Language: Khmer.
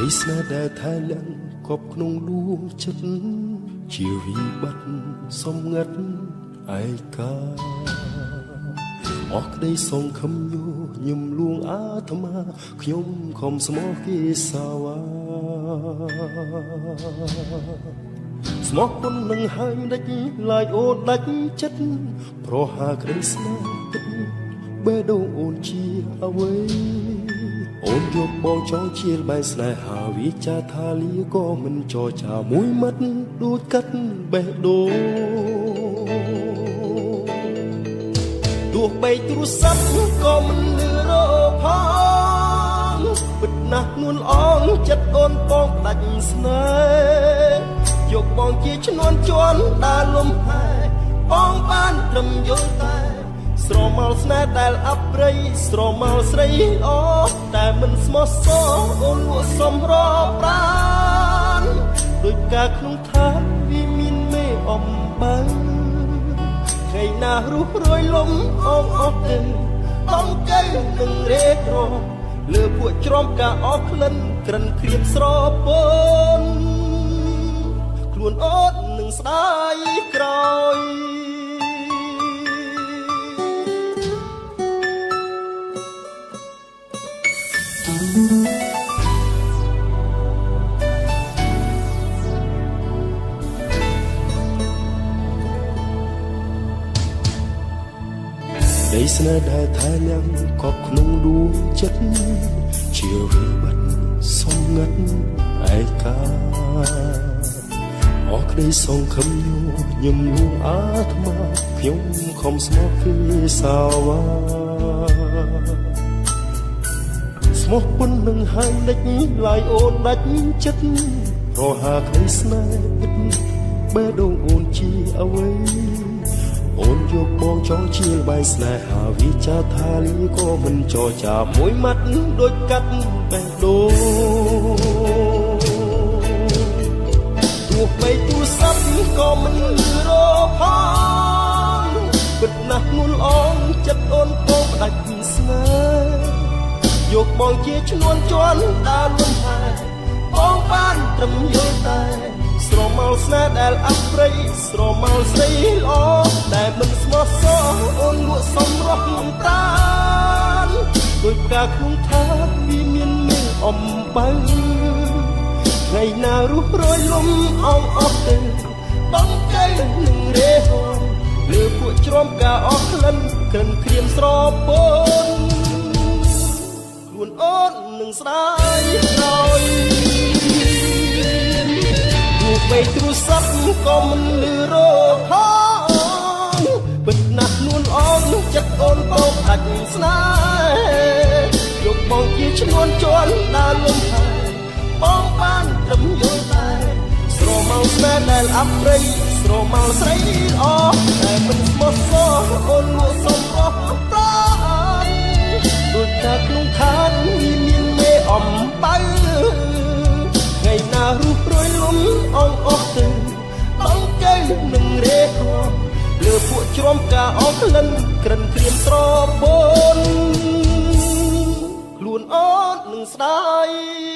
ដីស្នេហ៍ដែលថែលាក់គប់ក្នុងដួងចិត្តជាវិបត្តិសំងាត់ឯកាអស់ក្តីសង្ឃឹមយោញឹមលួងអាត្មាខ្ញុំខំស្មោះគេសាវ៉ាស្មោះពុននឹងហើយមិនដេចឡាយអូនដាច់ចិត្តប្រហាក្តីស្នេហ៍ពិតបេះដូងអូនជាអ្វីអូនយកបងចងជាលបែស្នេហាវិចាថាលាក៏មិនចរចាមួយម៉ាត់ដូចកាត់បេះដូងទោះបីទូរស័ព្ទក៏មិនលឺរផងពិតណាស់នួនអងចិត្តអូនបងដាច់ស្នេហ៍យកបងជាឈ្នួនជន់ដើរលំហែបងបានត្រឹមយល់តែស្រមោលស្នេហ៍ដែលអប្រិយស្រមោលស្រីអូតែមិនស្មោះសរអូនលក់សំរប្រានដូចកាក្នុងថាវាមានមេអំបើថ្ងៃណារុះរយលំអងអស់ទៅតំកែនឹងរេក្រលើពួកជ្រំការអស់ក្លិនក្រិនគ្រៀបស្រពនខ្លួនអូននឹងស្ដាយក្រោយដីស្នេហ៍ដែលថែលាក់គប់ក្នុងដួងចិត្តជាវិបត្តិសំងាត់ឯកាអស់ក្តីសង្ឃឹមយោញឹមលួងអាត្មាខ្ញុំខំស្មោះគេសាវ៉ាស្មោះពុននឹងហើយដេចឡាយអូនដាច់ចិត្តរហាក្តីស្នេហ៍ពិតបេះដូងអូនជាអ្វីអូនយកបងចង់ជាលបែស្នេហាវិចាថាលីក៏មិនចរចាមួយម៉ាត់ដូចកាត់បេះដូងទោះបីទូរស័ព្ទក៏មិនរផងពិតណាស់នួនអងចិត្តអូនបងផ្ដាច់ពីស្នេហ៍យកបងជាឈ្នួនជន់ដើរលំហែបងបានត្រឹមយល់តែស្រមោលស្នេហ៍ដែលអប្រិយស្រមោលស្រីល្អដែលមិនស្មោះសរអូនលក់សំរស់ប្រានដូចកាក្នុងថាវាមានមេអំបើថ្ងៃណារុះរយលំអងអស់ទៅតំកែនឹងរេហនលើពួកជ្រំការអស់ក្លិនក្រិនគ្រៀមស្រពនខ្លួនអូននឹងស្ដាយក្រោយទោះបីទូរស័ព្ទក៏មិនលឺរផងពិតណាស់នួនអងចិត្តអូនបងដាច់ស្នេហ៍យកបងជាឈ្នួនជន់ដើរលំហែបងបានត្រឹមយល់តែស្រមោលស្នេហ៍ដែលអប្រិយស្រមោលស្រីល្អតែមិនស្មោះសរអូនលក់សំរស់ប្រានដូចកាក្នុងឋានវាមានមេអំបើថ្ងៃណារុះរយលំអងអស់ទៅតំកែនឹងរេក្រលើពួកជ្រំការអស់ក្លិនក្រិនគ្រៀមស្រពនខ្លួនអូននឹងស្ដាយ